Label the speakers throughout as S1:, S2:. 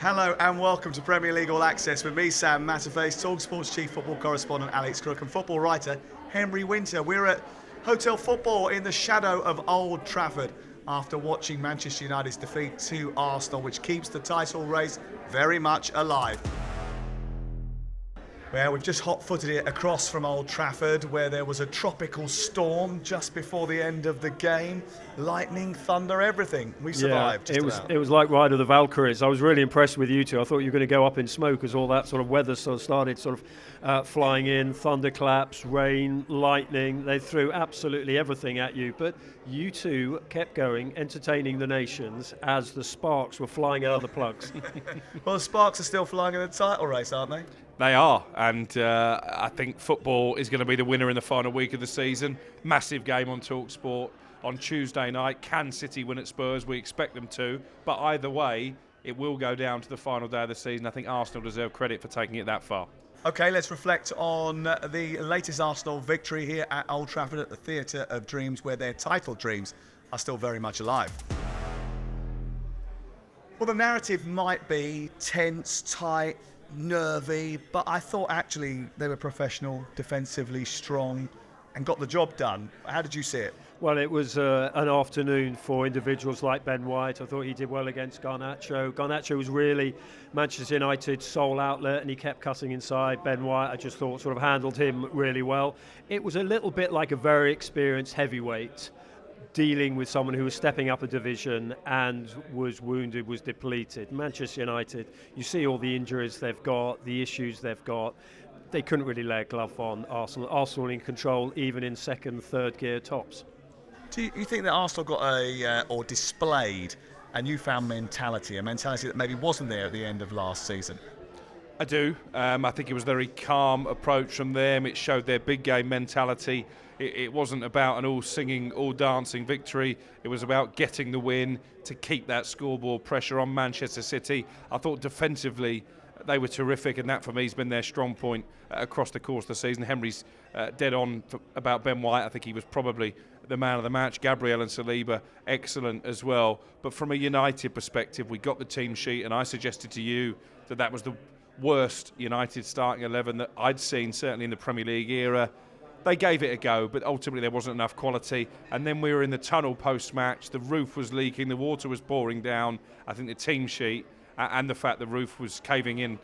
S1: Hello and welcome to Premier League All Access with me, Sam Matterface, talkSPORT's chief football correspondent Alex Crook and football writer Henry Winter. We're at Hotel Football in the shadow of Old Trafford after watching Manchester United's defeat to Arsenal, which keeps the title race very much alive. Well, we've just hot-footed it across from Old Trafford where there was a tropical storm just before the end of the game. Lightning, thunder, everything. We survived.
S2: Yeah, it was like Ride of the Valkyries. I was really impressed with you two. I thought you were going to go up in smoke as all that sort of weather started flying in, thunderclaps, rain, lightning. They threw absolutely everything at you. But you two kept going, entertaining the nations as the sparks were flying out of the plugs.
S1: Well, the sparks are still flying in the title race, aren't they?
S3: They are, and I think football is going to be the winner in the final week of the season. Massive game on talkSPORT on Tuesday night. Can City win at Spurs? We expect them to, but either way, it will go down to the final day of the season. I think Arsenal deserve credit for taking it that far.
S1: OK, let's reflect on the latest Arsenal victory here at Old Trafford at the Theatre of Dreams, where their title dreams are still very much alive. Well, the narrative might be tense, tight, nervy, but I thought actually they were professional, defensively strong, and got the job done. How did you see it?
S2: Well, it was an afternoon for individuals like Ben White. I thought he did well against Garnacho. Garnacho was really Manchester United's sole outlet, and he kept cutting inside. Ben White, I just thought, sort of handled him really well. It was a little bit like a very experienced heavyweight dealing with someone who was stepping up a division and was wounded, was depleted. Manchester United, you see all the injuries they've got, the issues they've got. They couldn't really lay a glove on Arsenal. Arsenal in control, even in second, third gear tops.
S1: Do you think that Arsenal got or displayed a newfound mentality, a mentality that maybe wasn't there at the end of last season?
S3: I do. I think it was a very calm approach from them. It showed their big game mentality. It wasn't about an all singing, all dancing victory. It was about getting the win to keep that scoreboard pressure on Manchester City. I thought defensively they were terrific, and that for me has been their strong point across the course of the season. Henry's dead on about Ben White. I think he was probably the man of the match. Gabriel and Saliba, excellent as well. But from a United perspective, we got the team sheet, and I suggested to you that was the worst United starting 11 that I'd seen, certainly in the Premier League era. They gave it a go, but ultimately there wasn't enough quality. And then we were in the tunnel post-match. The roof was leaking, the water was pouring down. I think the team sheet and the fact the roof was caving in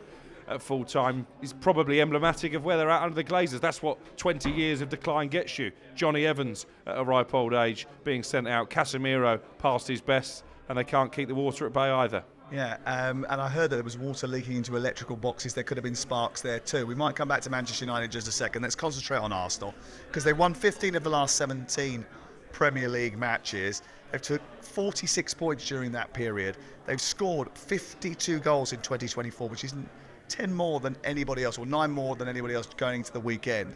S3: at full time is probably emblematic of where they're at under the Glazers. That's what 20 years of decline gets you. Johnny Evans at a ripe old age being sent out. Casemiro past his best, and they can't keep the water at bay either.
S1: Yeah, and I heard that there was water leaking into electrical boxes. There could have been sparks there too. We might come back to Manchester United in just a second. Let's concentrate on Arsenal, because they won 15 of the last 17 Premier League matches. They've took 46 points during that period. They've scored 52 goals in 2024, which is 10 more than anybody else, or 9 more than anybody else going into the weekend.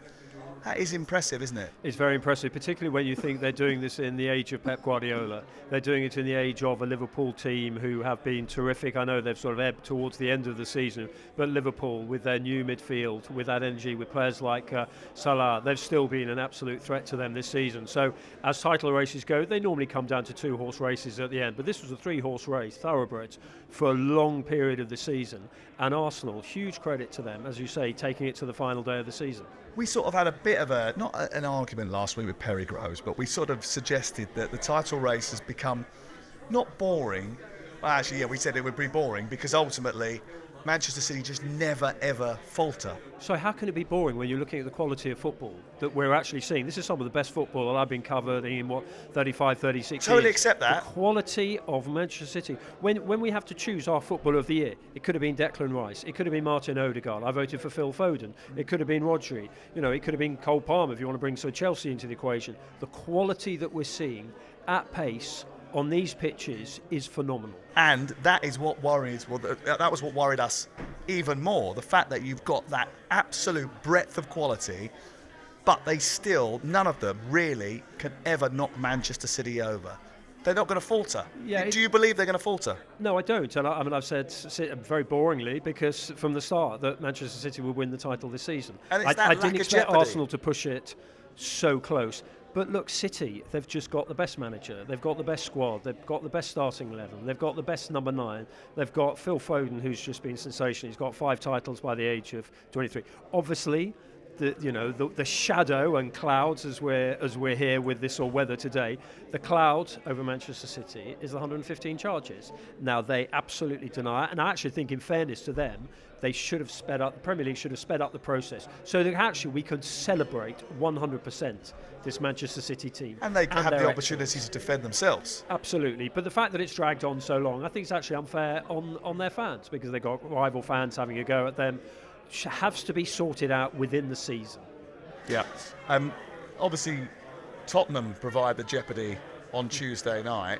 S1: That is impressive, isn't it?
S2: It's very impressive, particularly when you think they're doing this in the age of Pep Guardiola. They're doing it in the age of a Liverpool team who have been terrific. I know they've sort of ebbed towards the end of the season, but Liverpool, with their new midfield, with that energy, with players like Salah, they've still been an absolute threat to them this season. So as title races go, they normally come down to 2-horse races at the end, but this was a 3-horse race, thoroughbreds, for a long period of the season. And Arsenal, huge credit to them, as you say, taking it to the final day of the season.
S1: We sort of had a bit of not an argument last week with Perry Groves, but we sort of suggested that the title race has become not boring. Well, actually, yeah, we said it would be boring because ultimately Manchester City just never, ever falter.
S2: So how can it be boring when you're looking at the quality of football that we're actually seeing? This is some of the best football that I've been covered in, 35, 36 years.
S1: Totally accept that.
S2: The quality of Manchester City. When we have to choose our footballer of the year, it could have been Declan Rice. It could have been Martin Odegaard. I voted for Phil Foden. It could have been Rodri. It could have been Cole Palmer if you want to bring Chelsea into the equation. The quality that we're seeing at pace on these pitches is phenomenal.
S1: And that is what worries. Well, that was what worried us even more. The fact that you've got that absolute breadth of quality, but they still, none of them really can ever knock Manchester City over. They're not going to falter. Yeah, do you believe they're going to falter?
S2: No, I don't. And I've said very boringly, because from the start that Manchester City will win the title this season.
S1: And
S2: I didn't expect Arsenal to push it so close. But look, City, they've just got the best manager, they've got the best squad, they've got the best starting 11, they've got the best number 9, they've got Phil Foden, who's just been sensational. He's got 5 titles by the age of 23. Obviously, the shadow and clouds as we're here with this all-weather today, the cloud over Manchester City is the 115 charges. Now, they absolutely deny it, and I actually think, in fairness to them, they should have sped up, the Premier League should have sped up the process so that actually we could celebrate 100% this Manchester City team.
S1: And they have the opportunity
S2: excellence.
S1: to defend themselves.
S2: Absolutely. But the fact that it's dragged on so long, I think it's actually unfair on their fans, because they've got rival fans having a go at them. Has to be sorted out within the season.
S1: Yeah. Obviously, Tottenham provide the jeopardy on Tuesday night.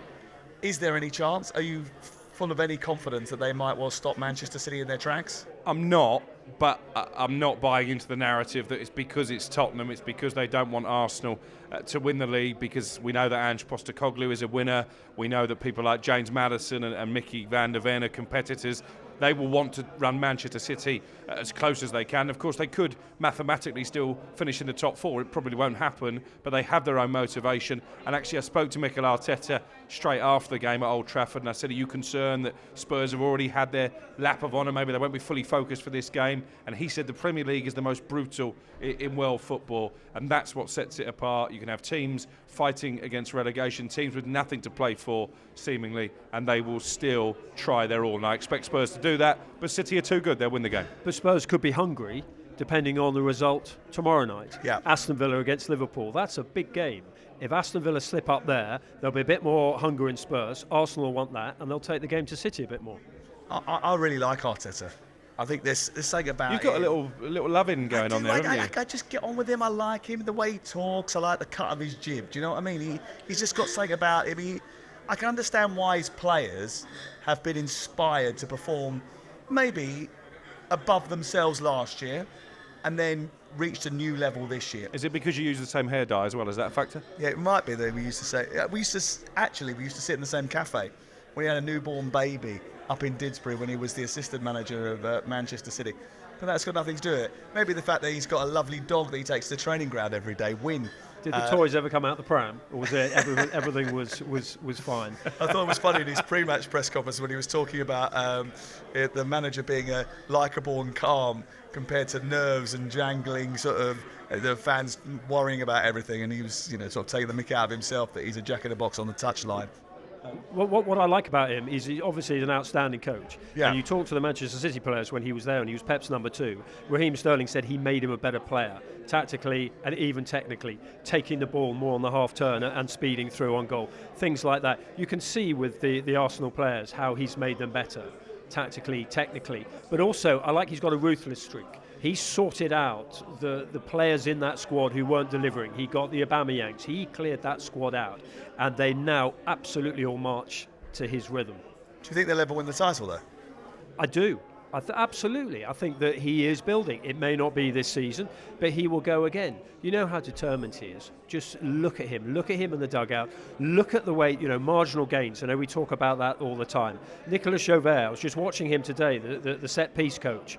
S1: Is there any chance? Are you full of any confidence that they might well stop Manchester City in their tracks?
S3: I'm not, but I'm not buying into the narrative that it's because it's Tottenham, it's because they don't want Arsenal to win the league, because we know that Ange Postecoglou is a winner. We know that people like James Maddison and Mickey van der Ven are competitors. They will want to run Manchester City as close as they can. Of course, they could mathematically still finish in the top 4. It probably won't happen, but they have their own motivation. And actually, I spoke to Mikel Arteta straight after the game at Old Trafford, and I said, are you concerned that Spurs have already had their lap of honour? Maybe they won't be fully focused for this game. And he said the Premier League is the most brutal in world football, and that's what sets it apart. You can have teams fighting against relegation, teams with nothing to play for, seemingly, and they will still try their all. And I expect Spurs to do that, but City are too good. They'll win the game.
S2: But Spurs could be hungry, depending on the result tomorrow night.
S1: Yeah.
S2: Aston Villa against Liverpool. That's a big game. If Aston Villa slip up there, there'll be a bit more hunger in Spurs. Arsenal will want that, and they'll take the game to City a bit more.
S1: I really like Arteta. I think there's something about
S3: You've got
S1: him.
S3: a little loving going on there, haven't you?
S1: I just get on with him. I like him, the way he talks. I like the cut of his jib. Do you know what I mean? He's just got something about him. I can understand why his players have been inspired to perform maybe above themselves last year and then reached a new level this year.
S3: Is it because you use the same hair dye as well? Is that a factor?
S1: Yeah, it might be that we used to say. We used to sit in the same cafe. We had a newborn baby up in Didsbury when he was the assistant manager of Manchester City. But that's got nothing to do with it. Maybe the fact that he's got a lovely dog that he takes to the training ground every day. Win.
S2: Did the toys ever come out the pram, or was it everything was fine?
S1: I thought it was funny in his pre-match press conference when he was talking about the manager being likeable and calm compared to nerves and jangling sort of the fans worrying about everything, and he was sort of taking the mick out of himself that he's a jack in the box on the touchline.
S2: What I like about him is he obviously is an outstanding coach.
S1: Yeah.
S2: And you talk to the Manchester City players when he was there, and he was Pep's number 2. Raheem Sterling said he made him a better player, tactically and even technically, taking the ball more on the half turn and speeding through on goal. Things like that. You can see with the Arsenal players how he's made them better, tactically, technically. But also, I like he's got a ruthless streak. He sorted out the players in that squad who weren't delivering. He got the Aubameyangs. He cleared that squad out, and they now absolutely all march to his rhythm.
S1: Do you think they'll ever win the title, though?
S2: I do. Absolutely. I think that he is building. It may not be this season, but he will go again. You know how determined he is. Just look at him. Look at him in the dugout. Look at the way, marginal gains. I know we talk about that all the time. Nicolas Jauvert, I was just watching him today, the set-piece coach.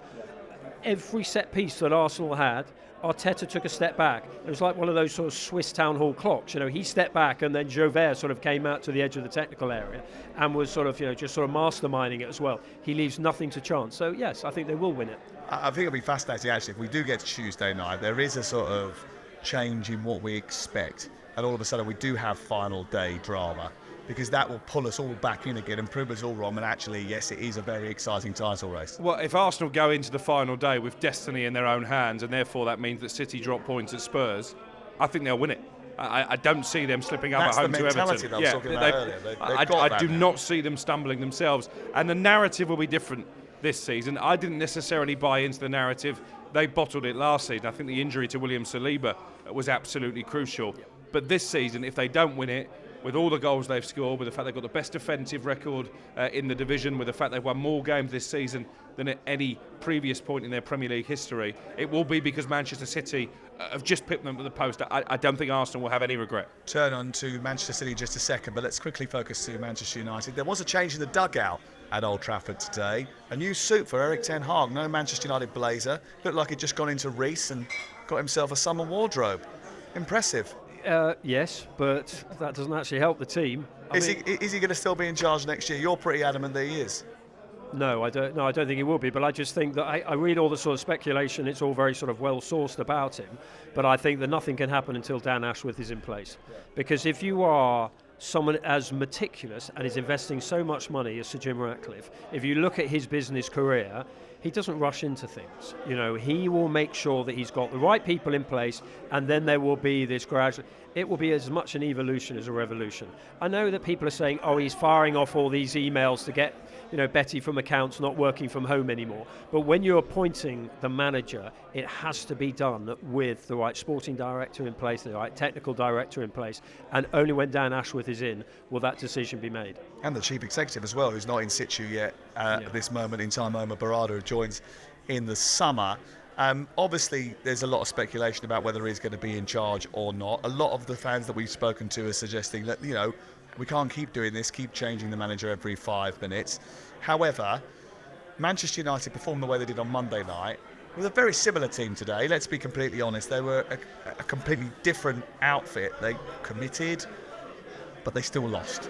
S2: Every set piece that Arsenal had, Arteta took a step back. It was like one of those sort of Swiss town hall clocks. He stepped back, and then Jauvert sort of came out to the edge of the technical area and was sort of, just sort of masterminding it as well. He leaves nothing to chance. So yes, I think they will win it.
S1: I think it'll be fascinating actually if we do get to Tuesday night. There is a sort of change in what we expect, and all of a sudden we do have final day drama, because that will pull us all back in again and prove us all wrong. And actually, yes, it is a very exciting title race.
S3: Well, if Arsenal go into the final day with destiny in their own hands, and therefore that means that City drop points at Spurs, I think they'll win it. I don't see them slipping up
S1: That's
S3: at home
S1: the
S3: to
S1: mentality
S3: Everton.
S1: that I was talking about earlier. They've got
S3: I
S1: that
S3: do
S1: now.
S3: not see them stumbling themselves, and the narrative will be different this season. I didn't necessarily buy into the narrative. They bottled it last season. I think the injury to William Saliba was absolutely crucial. But this season, if they don't win it, with all the goals they've scored, with the fact they've got the best defensive record in the division, with the fact they've won more games this season than at any previous point in their Premier League history, it will be because Manchester City have just pipped them to the post. I don't think Arsenal will have any regret.
S1: Turn on to Manchester City in just a second, but let's quickly focus to Manchester United. There was a change in the dugout at Old Trafford today. A new suit for Erik ten Hag. No Manchester United blazer. Looked like he'd just gone into Reese and got himself a summer wardrobe. Impressive.
S2: Yes, but that doesn't actually help the team.
S1: Is he going to still be in charge next year? You're pretty adamant that he is.
S2: No, I don't think he will be. But I just think that I read all the sort of speculation. It's all very sort of well sourced about him. But I think that nothing can happen until Dan Ashworth is in place. Because if you are someone as meticulous and is investing so much money as Sir Jim Ratcliffe, if you look at his business career, he doesn't rush into things. He will make sure that he's got the right people in place, and then there will be this gradual. It will be as much an evolution as a revolution. I know that people are saying, oh, he's firing off all these emails to get, Betty from accounts not working from home anymore. But when you're appointing the manager, it has to be done with the right sporting director in place, the right technical director in place, and only when Dan Ashworth is in will that decision be made.
S1: And the chief executive as well, who's not in situ yet at this moment in time, Omar Barada, who joins in the summer. Obviously, there's a lot of speculation about whether he's going to be in charge or not. A lot of the fans that we've spoken to are suggesting that, we can't keep doing this, keep changing the manager every 5 minutes. However, Manchester United performed the way they did on Monday night with a very similar team today. Let's be completely honest. They were a completely different outfit. They committed, but they still lost.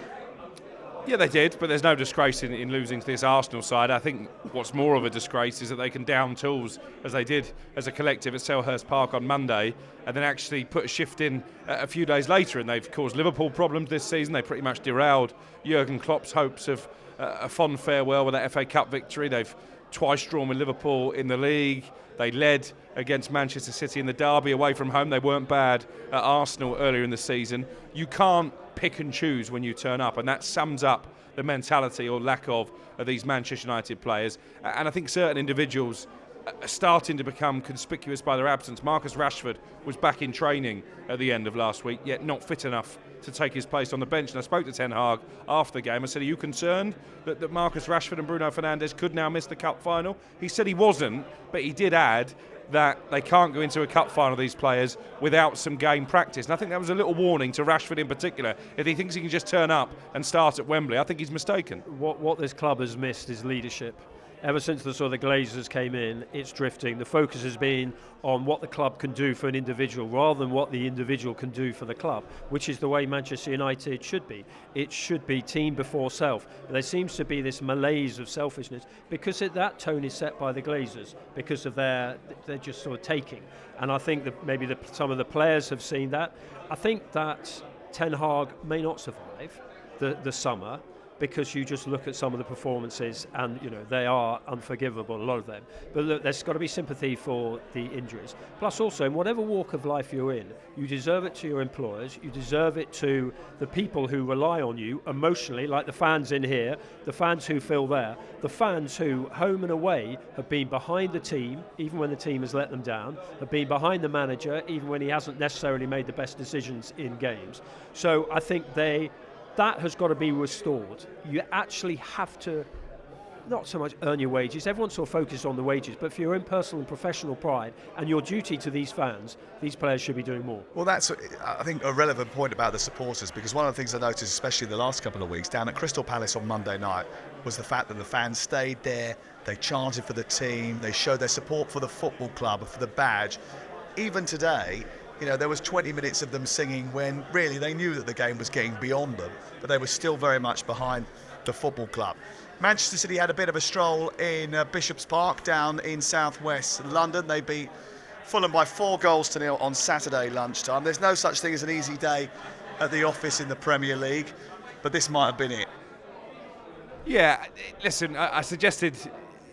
S3: Yeah, they did, but there's no disgrace in losing to this Arsenal side. I think what's more of a disgrace is that they can down tools, as they did as a collective at Selhurst Park on Monday, and then actually put a shift in a few days later, and they've caused Liverpool problems this season. They pretty much derailed Jurgen Klopp's hopes of a fond farewell with that FA Cup victory. They've twice drawn with Liverpool in the league. They led against Manchester City in the derby away from home. They weren't bad at Arsenal earlier in the season. You can't pick and choose when you turn up, and that sums up the mentality or lack of these Manchester United players. And I think certain individuals are starting to become conspicuous by their absence. Marcus Rashford was back in training at the end of last week, yet not fit enough to take his place on the bench. And I spoke to Ten Hag after the game. I said, are you concerned that Marcus Rashford and Bruno Fernandes could now miss the cup final? He said he wasn't, but he did add that they can't go into a cup final, these players, without some game practice. And I think that was a little warning to Rashford in particular. If he thinks he can just turn up and start at Wembley, I think he's mistaken.
S2: What this club has missed is leadership. Ever since the Glazers came in, it's drifting. The focus has been on what the club can do for an individual rather than what the individual can do for the club, which is the way Manchester United should be. It should be team before self. There seems to be this malaise of selfishness because that tone is set by the Glazers because of they're just sort of taking. And I think that maybe some of the players have seen that. I think that Ten Hag may not survive the summer, because you just look at some of the performances and they are unforgivable, a lot of them. But look, there's got to be sympathy for the injuries. Plus also, in whatever walk of life you're in, you deserve it to your employers, you deserve it to the people who rely on you emotionally, like the fans in here, the fans who fill there, the fans who, home and away, have been behind the team, even when the team has let them down, have been behind the manager, even when he hasn't necessarily made the best decisions in games. So I think that has got to be restored. You actually have to not so much earn your wages. Everyone sort of focuses on the wages, but for your own personal and professional pride and your duty to these fans, these players should be doing more.
S1: Well, that's, I think, a relevant point about the supporters, because one of the things I noticed, especially the last couple of weeks, down at Crystal Palace on Monday night, was the fact that the fans stayed there, they chanted for the team, they showed their support for the football club, for the badge. Even today, there was 20 minutes of them singing when really they knew that the game was getting beyond them, but they were still very much behind the football club. Manchester City had a bit of a stroll in Bishop's Park down in southwest London. They beat Fulham by 4-0 on Saturday lunchtime. There's no such thing as an easy day at the office in the Premier League, but this might have been it.
S3: Yeah, listen, I suggested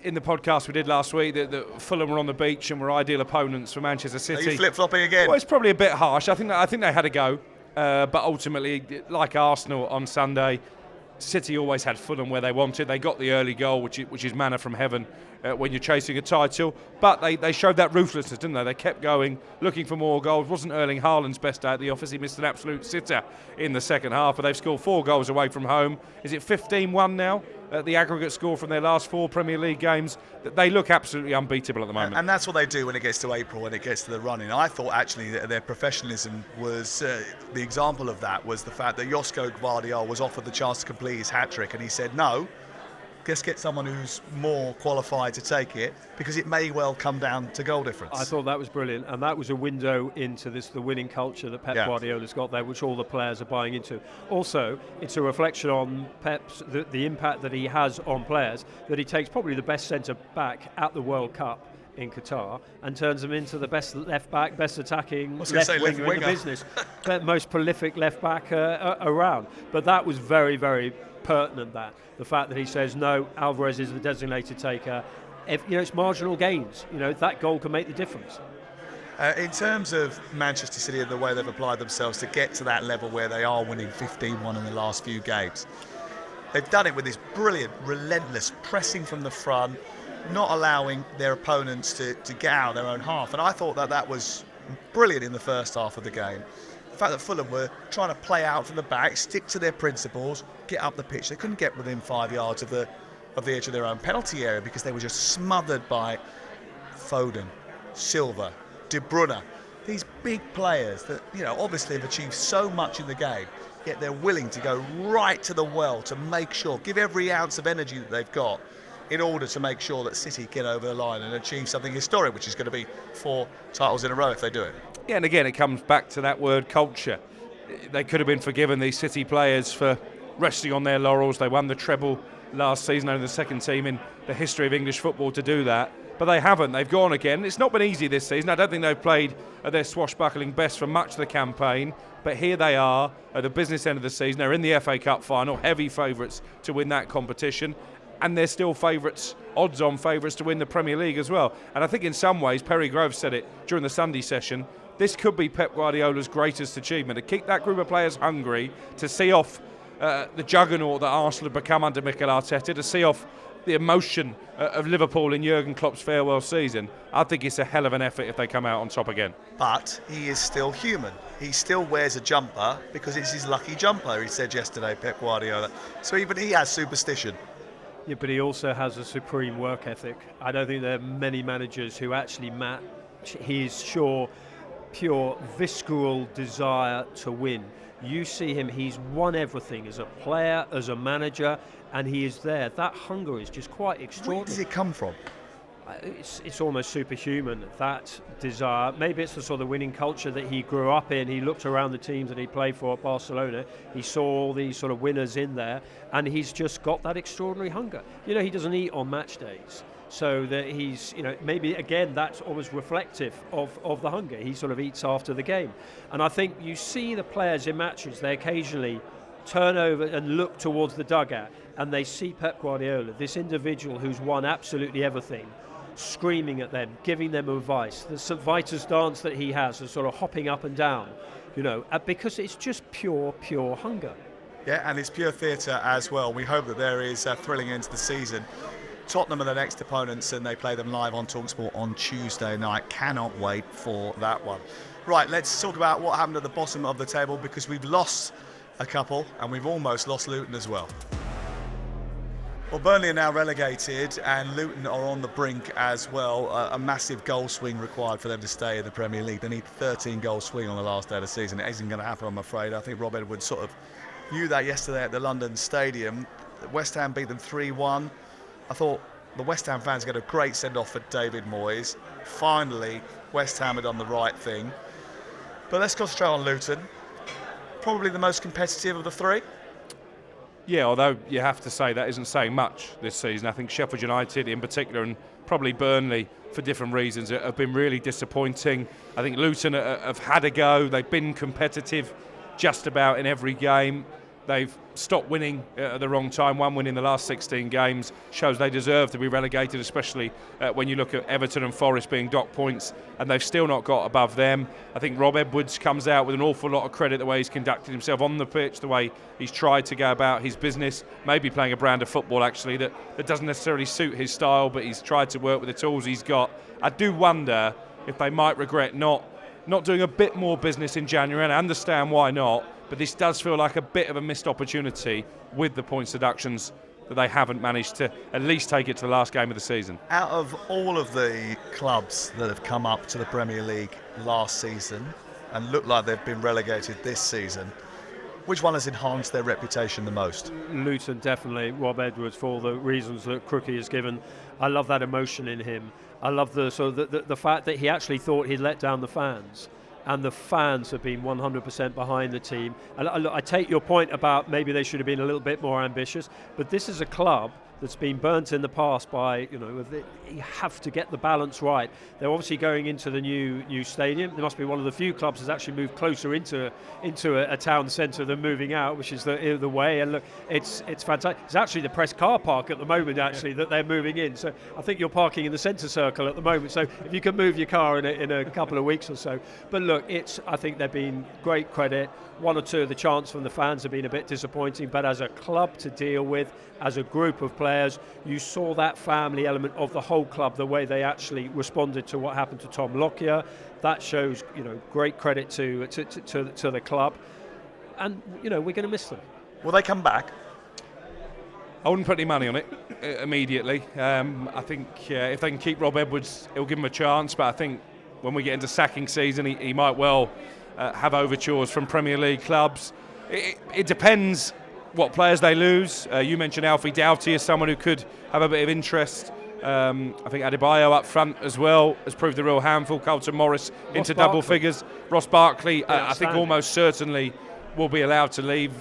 S3: in the podcast we did last week that Fulham were on the beach and were ideal opponents for Manchester City.
S1: Are you flip-flopping again?
S3: Well, it's probably a bit harsh. I think they had a go, but ultimately, like Arsenal on Sunday, City always had Fulham where they wanted. They got the early goal, which is manna from heaven when you're chasing a title. But they showed that ruthlessness, didn't they? They kept going, looking for more goals. Wasn't Erling Haaland's best day at the office. He missed an absolute sitter in the second half, but they've scored 4 goals away from home. Is it 15-1 now? The aggregate score from their last 4 Premier League games. They look absolutely unbeatable at the moment.
S1: And that's what they do when it gets to April, when it gets to the running. I thought actually that their professionalism was, the example of that was the fact that Josko Gvardiol was offered the chance to complete his hat-trick and he said, no, let's get someone who's more qualified to take it, because it may well come down to goal difference.
S2: I thought that was brilliant, and that was a window into the winning culture that Pep Guardiola's got there, which all the players are buying into. Also, it's a reflection on Pep's the impact that he has on players, that he takes probably the best centre back at the World Cup in Qatar and turns them into the best left back, best attacking left winger in the business, the most prolific left back around. But that was very, very pertinent, that the fact that he says no, Alvarez is the designated taker. If, it's marginal gains. That goal can make the difference.
S1: In terms of Manchester City and the way they've applied themselves to get to that level where they are winning 15-1 in the last few games, they've done it with this brilliant, relentless pressing from the front, not allowing their opponents to get out of their own half. And I thought that was brilliant in the first half of the game. The fact that Fulham were trying to play out from the back, stick to their principles, get up the pitch. They couldn't get within 5 yards of the edge of their own penalty area because they were just smothered by Foden, Silva, De Bruyne. These big players that, obviously have achieved so much in the game, yet they're willing to go right to the well to make sure, give every ounce of energy that they've got in order to make sure that City get over the line and achieve something historic, which is going to be 4 titles in a row if they do it.
S3: Yeah, and again, it comes back to that word culture. They could have been forgiven, these City players, for resting on their laurels. They won the treble last season, only the second team in the history of English football to do that. But they haven't. They've gone again. It's not been easy this season. I don't think they've played at their swashbuckling best for much of the campaign. But here they are at the business end of the season. They're in the FA Cup final, heavy favourites to win that competition. And they're still favourites, odds-on favourites to win the Premier League as well. And I think in some ways, Perry Groves said it during the Sunday session, this could be Pep Guardiola's greatest achievement, to keep that group of players hungry, to see off the juggernaut that Arsenal have become under Mikel Arteta, to see off the emotion of Liverpool in Jurgen Klopp's farewell season. I think it's a hell of an effort if they come out on top again.
S1: But he is still human. He still wears a jumper because it's his lucky jumper, he said yesterday, Pep Guardiola. So even he has superstition.
S2: Yeah, but he also has a supreme work ethic. I don't think there are many managers who actually match his pure visceral desire to win. You see him, he's won everything as a player, as a manager, and he is there. That hunger is just quite extraordinary.
S1: Where does it come from?
S2: It's almost superhuman, that desire. Maybe it's the sort of winning culture that he grew up in. He looked around the teams that he played for at Barcelona. He saw all these sort of winners in there, and he's just got that extraordinary hunger. He doesn't eat on match days. So that he's, maybe again that's almost reflective of the hunger. He sort of eats after the game. And I think you see the players in matches, they occasionally turn over and look towards the dugout and they see Pep Guardiola, this individual who's won absolutely everything, screaming at them, giving them advice. The St. Vitus dance that he has is sort of hopping up and down, because it's just pure hunger.
S1: Yeah, and it's pure theatre as well. We hope that there is a thrilling end to the season. Tottenham are the next opponents and they play them live on talkSPORT on Tuesday night. Cannot wait for that one. Right, let's talk about what happened at the bottom of the table, because we've lost a couple and we've almost lost Luton as well. Well, Burnley are now relegated and Luton are on the brink as well. A massive goal swing required for them to stay in the Premier League. They need 13 goal swing on the last day of the season. It isn't going to happen, I'm afraid. I think Rob Edwards sort of knew that yesterday at the London Stadium. West Ham beat them 3-1. I thought the West Ham fans got a great send-off for David Moyes. Finally, West Ham had done the right thing. But let's concentrate on Luton. Probably the most competitive of the three.
S3: Yeah, although you have to say that isn't saying much this season. I think Sheffield United in particular, and probably Burnley for different reasons, have been really disappointing. I think Luton have had a go. They've been competitive just about in every game. They've stopped winning at the wrong time. One win in the last 16 games shows they deserve to be relegated, especially when you look at Everton and Forest being docked points, and they've still not got above them. I think Rob Edwards comes out with an awful lot of credit the way he's conducted himself on the pitch, the way he's tried to go about his business, maybe playing a brand of football actually that doesn't necessarily suit his style, but he's tried to work with the tools he's got. I do wonder if they might regret not doing a bit more business in January, and I understand why not. But this does feel like a bit of a missed opportunity with the points deductions that they haven't managed to at least take it to the last game of the season.
S1: Out of all of the clubs that have come up to the Premier League last season and look like they've been relegated this season, Which one has enhanced their reputation the most?
S2: Luton, definitely. Rob Edwards, for all the reasons that Crookie has given. I love that emotion in him. I love the fact that he actually thought he'd let down the fans. And the fans have been 100% behind the team. And I take your point about maybe they should have been a little bit more ambitious, but this is a club that's been burnt in the past by, you have to get the balance right. They're obviously going into the new stadium. They must be one of the few clubs that's actually moved closer into a town centre than moving out, which is the way. And look, it's fantastic. It's actually the press car park at the moment, actually, that they're moving in. So I think you're parking in the centre circle at the moment. So if you can move your car in a couple of weeks or so. But look, I think they've been great credit. One or two of the chants from the fans have been a bit disappointing, but as a club to deal with, as a group of players, you saw that family element of the whole club, the way they actually responded to what happened to Tom Lockyer. That shows, great credit to the club, and we're going to miss them.
S1: Will they come back?
S3: I wouldn't put any money on it immediately. I think if they can keep Rob Edwards, it'll give him a chance. But I think when we get into sacking season, he might well have overtures from Premier League clubs. It depends what players they lose. You mentioned Alfie Doughty as someone who could have a bit of interest. I think Adebayo up front as well has proved a real handful. Carlton Morris into double figures. Ross Barkley, I think almost certainly will be allowed to leave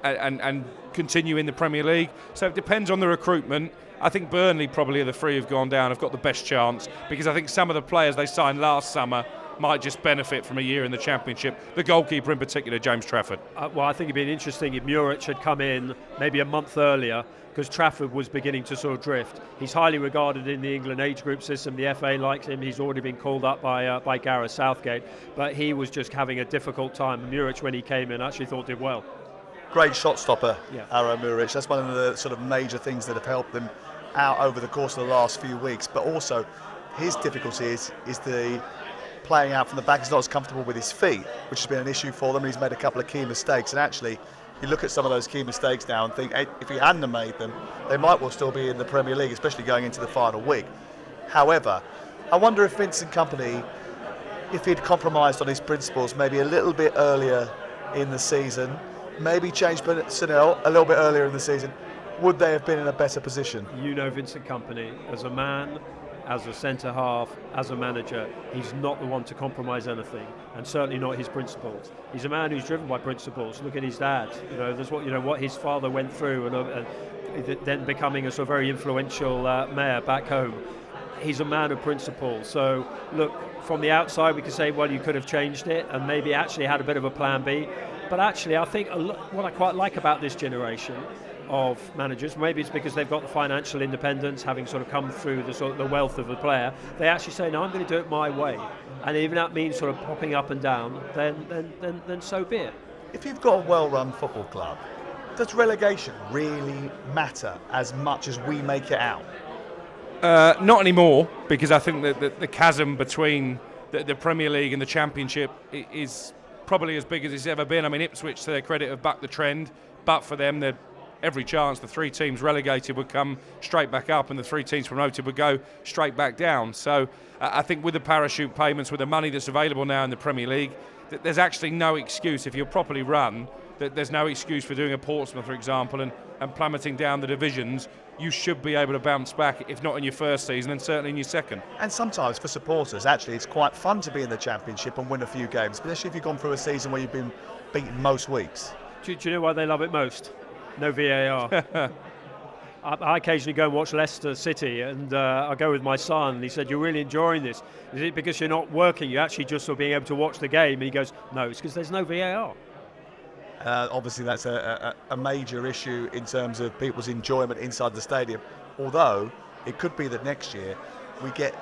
S3: and continue in the Premier League. So it depends on the recruitment. I think Burnley probably are the three who've gone down, have got the best chance, because I think some of the players they signed last summer might just benefit from a year in the Championship. The goalkeeper in particular, James Trafford.
S2: Well, I think it'd been interesting if Muric had come in maybe a month earlier, because Trafford was beginning to sort of drift. He's highly regarded in the England age group system. The FA likes him. He's already been called up by Gareth Southgate, but he was just having a difficult time. Muric, when he came in, actually thought did well.
S1: Great shot stopper, Aro Muric. That's one of the sort of major things that have helped them out over the course of the last few weeks. But also, his difficulty is the playing out from the back. He's not as comfortable with his feet, which has been an issue for them. He's made a couple of key mistakes, and actually you look at some of those key mistakes now and think, hey, if he hadn't have made them, they might well still be in the Premier League, especially going into the final week. However, I wonder if Vincent Kompany, if he'd compromised on his principles maybe a little bit earlier in the season, maybe changed personnel a little bit earlier in the season, would they have been in a better position?
S2: Vincent Kompany, as a man, as a centre half, as a manager, he's not the one to compromise anything, and certainly not his principles. He's a man who's driven by principles. Look at his dad. There's what his father went through, and then becoming a sort of very influential mayor back home. He's a man of principle. So look, from the outside we could say, well, you could have changed it and maybe actually had a bit of a plan B. But actually, I think what I quite like about this generation of managers, maybe it's because they've got the financial independence, having sort of come through the wealth of the player, they actually say, no, I'm going to do it my way. And even that means sort of popping up and down, then so be it.
S1: If you've got a well-run football club, does relegation really matter as much as we make it out?
S3: Not anymore, because I think that the chasm between the Premier League and the Championship is probably as big as it's ever been. I mean, Ipswich, to their credit, have bucked the trend, but for them, every chance the three teams relegated would come straight back up and the three teams promoted would go straight back down. So I think with the parachute payments, with the money that's available now in the Premier League, there's actually no excuse. If you're properly run, there's no excuse for doing a Portsmouth, for example, and plummeting down the divisions. You should be able to bounce back, if not in your first season, then certainly in your second. And
S1: sometimes for supporters, actually, it's quite fun to be in the Championship and win a few games, especially if you've gone through a season where you've been beaten most weeks.
S2: Do you know why they love it most? No VAR. I occasionally go and watch Leicester City, and I go with my son, and he said, you're really enjoying this. Is it because you're not working? You're actually just sort of being able to watch the game? And he goes, no, it's because there's no VAR.
S1: Obviously, that's a major issue in terms of people's enjoyment inside the stadium. Although, it could be that next year we get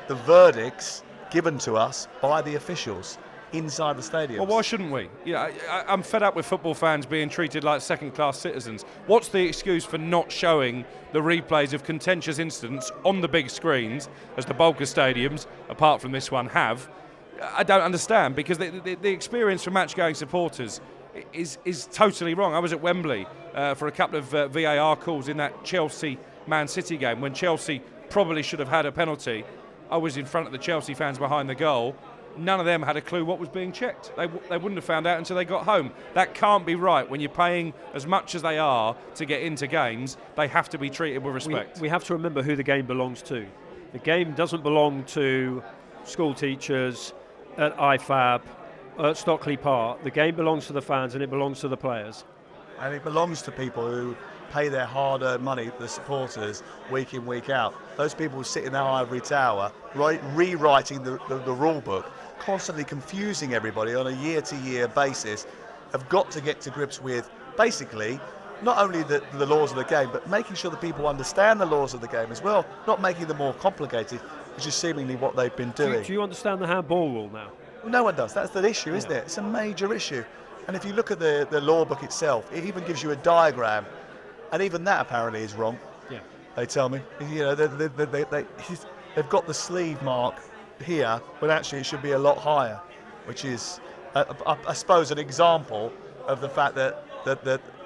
S1: the verdicts given to us by the officials inside the stadium.
S3: Well, why shouldn't we? I'm fed up with football fans being treated like second-class citizens. What's the excuse for not showing the replays of contentious incidents on the big screens, as the bulk of stadiums, apart from this one, have? I don't understand, because the experience for match-going supporters is totally wrong. I was at Wembley for a couple of VAR calls in that Chelsea-Man City game when Chelsea probably should have had a penalty. I was in front of the Chelsea fans behind the goal, none of them had a clue what was being checked. They wouldn't have found out until they got home. That can't be right. When you're paying as much as they are to get into games, they have to be treated with respect.
S2: We have to remember who the game belongs to. The game doesn't belong to school teachers at IFAB, at Stockley Park. The game belongs to the fans and it belongs to the players.
S1: And it belongs to people who pay their hard-earned money, the supporters, week in, week out. Those people who sit in their ivory tower, rewriting the rule book, constantly confusing everybody on a year-to-year basis, have got to get to grips with, basically, not only the laws of the game, but making sure that people understand the laws of the game as well, not making them more complicated, which is seemingly what they've been doing.
S2: Do you understand the handball rule now?
S1: Well, no one does. That's the issue, isn't it? It's a major issue. And if you look at the law book itself, it even gives you a diagram, and even that apparently is wrong.
S2: Yeah.
S1: They tell me. You know, they've got the sleeve mark here, but actually it should be a lot higher, which is, I suppose, an example of the fact that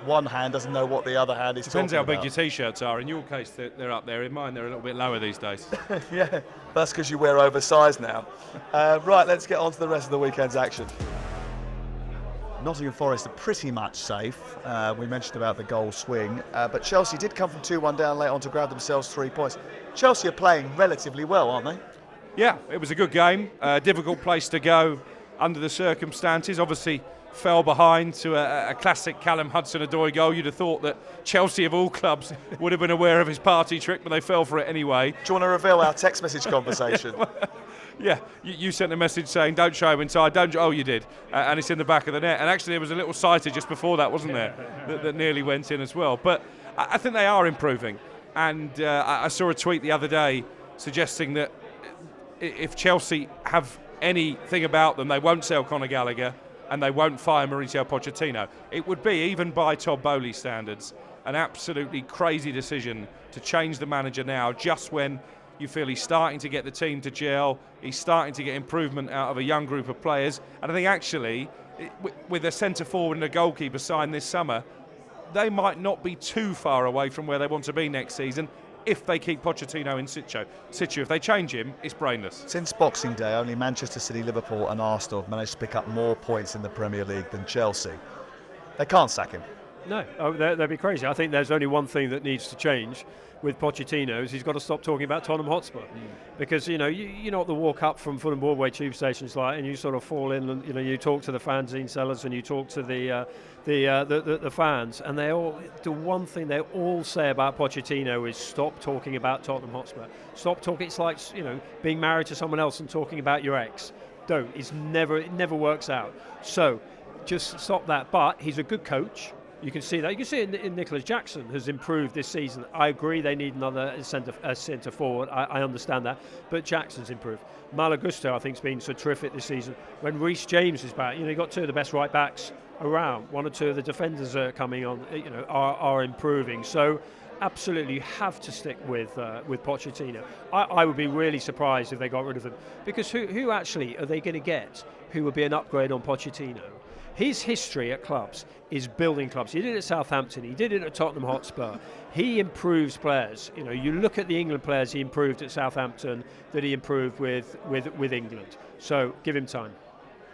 S1: one hand doesn't know what the other hand is
S3: Depends
S1: talking
S3: how big
S1: about.
S3: your T-shirts are. In your case, they're up there. In mine, they're a little bit lower these days.
S1: Yeah, that's because you wear oversized now. Right, let's get on to the rest of the weekend's action. Nottingham Forest are pretty much safe. We mentioned about the goal swing, but Chelsea did come from 2-1 down late on to grab themselves 3 points. Chelsea are playing relatively well, aren't they?
S3: Yeah, it was a good game. Difficult place to go under the circumstances. Obviously, fell behind to a classic Callum Hudson-Odoi goal. You'd have thought that Chelsea, of all clubs, would have been aware of his party trick, but they fell for it anyway.
S1: Do you want to reveal our text message conversation?
S3: Yeah, you sent a message saying, don't show him inside, don't. Oh, you did. And it's in the back of the net. And actually, there was a little sighter just before that, wasn't there, that nearly went in as well. But I think they are improving. And I saw a tweet the other day suggesting that if Chelsea have anything about them, they won't sell Conor Gallagher and they won't fire Mauricio Pochettino. It would be, even by Todd Bowley's standards, an absolutely crazy decision to change the manager now, just when you feel he's starting to get the team to gel, he's starting to get improvement out of a young group of players. And I think actually, with a centre forward and a goalkeeper signed this summer, they might not be too far away from where they want to be next season if they keep Pochettino in situ. If they change him, it's brainless.
S1: Since Boxing Day, only Manchester City, Liverpool and Arsenal have managed to pick up more points in the Premier League than Chelsea. They can't sack him.
S2: No, that'd be crazy. I think there's only one thing that needs to change with Pochettino, is he's got to stop talking about Tottenham Hotspur. Because, you know what the walk up from Fulham Broadway tube station's like, and you sort of fall in and, you talk to the fanzine sellers and you talk to the fans, and the one thing they all say about Pochettino is stop talking about Tottenham Hotspur. Stop talking. It's like, being married to someone else and talking about your ex. Don't. It never works out. So just stop that. But he's a good coach. You can see that. You can see it in Nicholas Jackson has improved this season. I agree they need another centre forward. I understand that. But Jackson's improved. Malo Gusto, I think, has been so terrific this season. When Reece James is back, you've got two of the best right backs around. One or two of the defenders are coming on, are improving. So absolutely, you have to stick with Pochettino. I would be really surprised if they got rid of him, because who actually are they going to get who would be an upgrade on Pochettino? His history at clubs is building clubs. He did it at Southampton. He did it at Tottenham Hotspur. He improves players. You look at the England players he improved at Southampton that he improved with England. So give him time.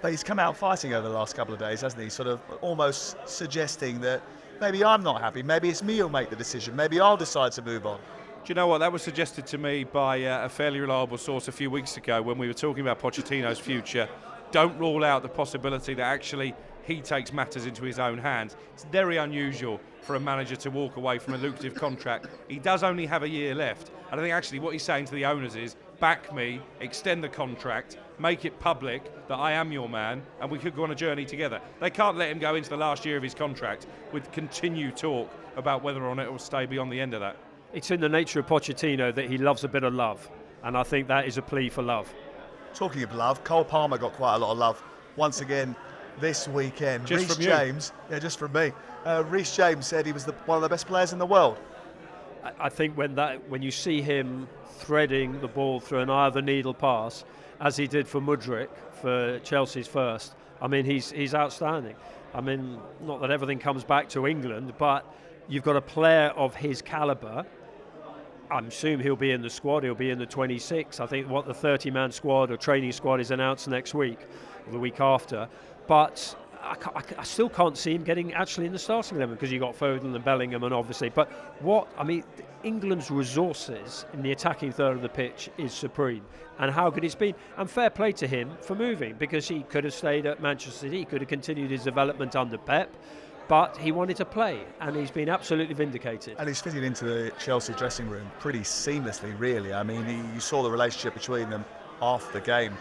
S1: But he's come out fighting over the last couple of days, hasn't he? Sort of almost suggesting that maybe I'm not happy. Maybe it's me who'll make the decision. Maybe I'll decide to move on.
S3: Do you know what? That was suggested to me by a fairly reliable source a few weeks ago when we were talking about Pochettino's future. Don't rule out the possibility that actually he takes matters into his own hands. It's very unusual for a manager to walk away from a lucrative contract. He does only have a year left. And I think actually what he's saying to the owners is, back me, extend the contract, make it public that I am your man, and we could go on a journey together. They can't let him go into the last year of his contract with continued talk about whether or not it will stay beyond the end of that.
S2: It's in the nature of Pochettino that he loves a bit of love, and I think that is a plea for love.
S1: Talking of love, Cole Palmer got quite a lot of love once again this weekend.
S3: Just
S1: Reece
S3: from you?
S1: James, yeah, just from me. Reece James said he was one of the best players in the world.
S2: I think when you see him threading the ball through an eye of the needle pass, as he did for Mudryk for Chelsea's first, I mean he's outstanding. I mean, not that everything comes back to England, but you've got a player of his calibre I'm assuming he'll be in the squad. He'll be in the 26. I think the 30-man squad or training squad is announced next week or the week after. But I still can't see him getting actually in the starting 11 because you've got Foden and Bellingham and obviously. But England's resources in the attacking third of the pitch is supreme. And how good it's been. And fair play to him for moving, because he could have stayed at Manchester City. He could have continued his development under Pep. But he wanted to play, and he's been absolutely vindicated.
S1: And he's fitted into the Chelsea dressing room pretty seamlessly, really. I mean, you saw the relationship between them after the game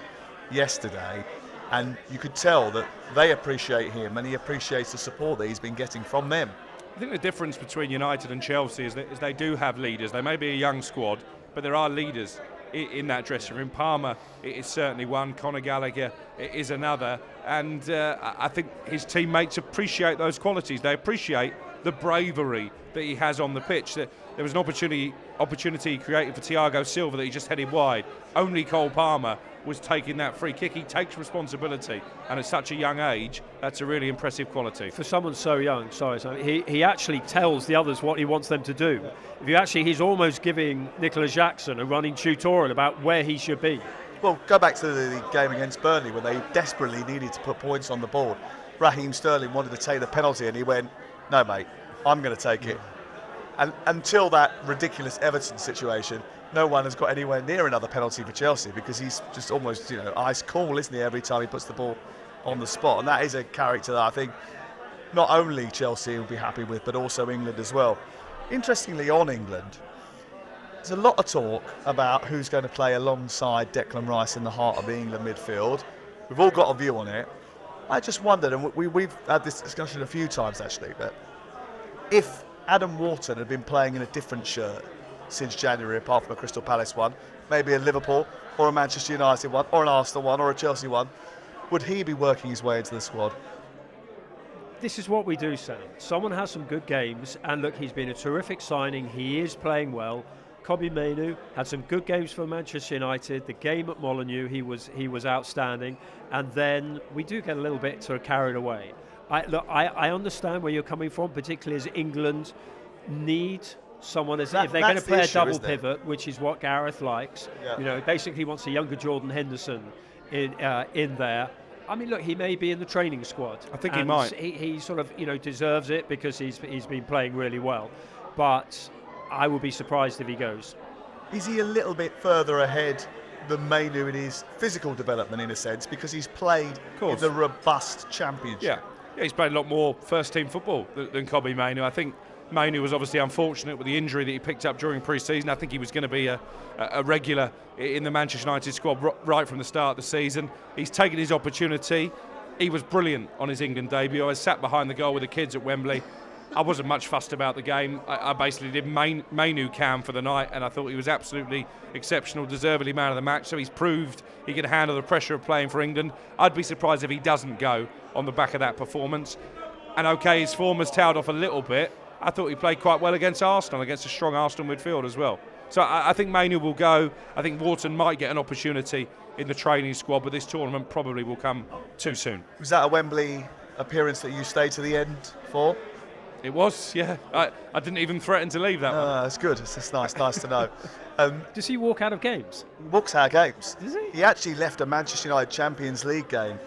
S1: yesterday, and you could tell that they appreciate him and he appreciates the support that he's been getting from them.
S3: I think the difference between United and Chelsea is that they do have leaders. They may be a young squad, but there are leaders in that dressing room. Palmer is certainly one, Conor Gallagher is another, and I think his teammates appreciate those qualities. They appreciate the bravery that he has on the pitch. There was an opportunity created for Thiago Silva that he just headed wide. Only Cole Palmer was taking that free kick. He takes responsibility, and at such a young age, that's a really impressive quality.
S2: For someone so young, he actually tells the others what he wants them to do. He's almost giving Nicola Jackson a running tutorial about where he should be.
S1: Well, go back to the game against Burnley when they desperately needed to put points on the board. Raheem Sterling wanted to take the penalty and he went, "No, mate, I'm going to take it." And until that ridiculous Everton situation, no one has got anywhere near another penalty for Chelsea, because he's just almost, ice cool, isn't he, every time he puts the ball on the spot. And that is a character that I think not only Chelsea will be happy with, but also England as well. Interestingly, on England, there's a lot of talk about who's going to play alongside Declan Rice in the heart of the England midfield. We've all got a view on it. I just wondered, and we've had this discussion a few times actually, but if Adam Wharton had been playing in a different shirt since January, apart from a Crystal Palace one, maybe a Liverpool or a Manchester United one or an Arsenal one or a Chelsea one, would he be working his way into the squad?
S2: This is what we do, Sam. Someone has some good games, and look, he's been a terrific signing. He is playing well. Kobbie Mainoo had some good games for Manchester United. The game at Molineux, he was outstanding. And then we do get a little bit sort of carried away. I understand where you're coming from, particularly as England need someone if they're going to play a double pivot, which is what Gareth likes. Yeah. Basically wants a younger Jordan Henderson in there. I mean, look, he may be in the training squad.
S3: I think he might.
S2: He sort of, deserves it because he's been playing really well. But I would be surprised if he goes.
S1: Is he a little bit further ahead than Mainoo in his physical development, in a sense, because he's played in the robust championship?
S3: Yeah, he's played a lot more first-team football than Kobbie Mainoo. I think Mainoo was obviously unfortunate with the injury that he picked up during pre-season. I think he was going to be a regular in the Manchester United squad right from the start of the season. He's taken his opportunity. He was brilliant on his England debut. I sat behind the goal with the kids at Wembley. I wasn't much fussed about the game. I basically did Mainoo cam for the night, and I thought he was absolutely exceptional, deservedly man of the match. So he's proved he can handle the pressure of playing for England. I'd be surprised if he doesn't go on the back of that performance. And okay, his form has tailed off a little bit. I thought he played quite well against Arsenal, against a strong Arsenal midfield as well. So I think Mainoo will go. I think Wharton might get an opportunity in the training squad, but this tournament probably will come too soon.
S1: Was that a Wembley appearance that you stayed to the end for?
S3: It was, yeah. I didn't even threaten to leave that one.
S1: That's good. It's just nice to know.
S2: Does he walk out of games?
S1: He walks out of games.
S2: Does he?
S1: He actually left a Manchester United Champions League game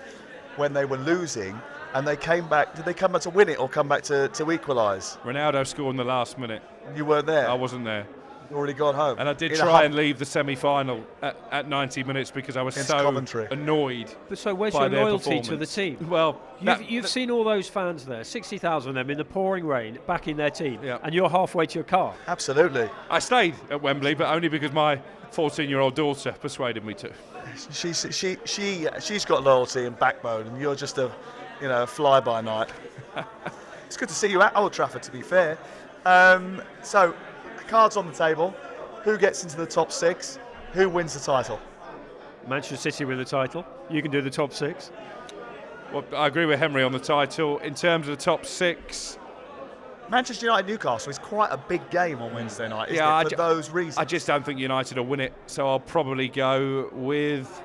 S1: when they were losing, and they came back. Did they come back to win it or come back to equalise?
S3: Ronaldo scored in the last minute.
S1: You weren't there?
S3: I wasn't there.
S1: You'd already gone home.
S3: And I did try and leave the semi-final at 90 minutes because I was so annoyed.
S2: But so where's your loyalty to the team?
S3: Well,
S2: you've seen all those fans there, 60,000 of them in the pouring rain, backing their team, and you're halfway to your car.
S1: Absolutely.
S3: I stayed at Wembley, but only because my 14-year-old daughter persuaded me to.
S1: She's got loyalty and backbone, and you're just a fly-by-night. It's good to see you at Old Trafford, to be fair. So, cards on the table. Who gets into the top six? Who wins the title?
S2: Manchester City win the title. You can do the top six.
S3: Well, I agree with Henry on the title. In terms of the top six,
S1: Manchester United-Newcastle is quite a big game on Wednesday night, isn't it, for those reasons?
S3: I just don't think United will win it, so I'll probably go with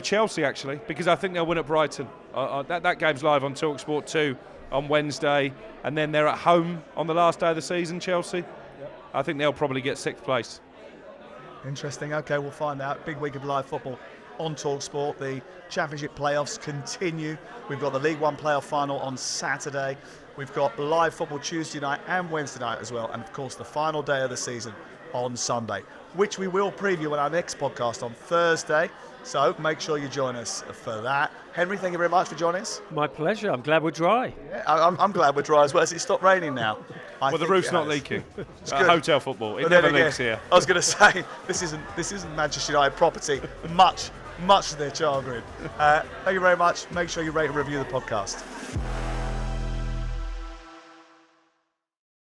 S3: Chelsea, actually, because I think they'll win at Brighton. That game's live on talkSPORT 2 on Wednesday, and then they're at home on the last day of the season, Chelsea. I think they'll probably get 6th place.
S1: Interesting. Okay, we'll find out. Big week of live football on talkSPORT. The Championship playoffs continue. We've got the League One playoff final on Saturday. We've got live football Tuesday night and Wednesday night as well. And of course, the final day of the season on Sunday, which we will preview on our next podcast on Thursday. So make sure you join us for that. Henry, thank you very much for joining us.
S2: My pleasure. I'm glad we're dry.
S1: Yeah, I'm glad we're dry as well. As it stopped raining now.
S3: Well, the roof's not leaking.
S1: It's good.
S3: Hotel football. It
S1: But
S3: never
S1: then
S3: leaks
S1: again,
S3: here.
S1: I was going to say, this isn't Manchester United property, much to their chagrin. Thank you very much. Make sure you rate and review the podcast.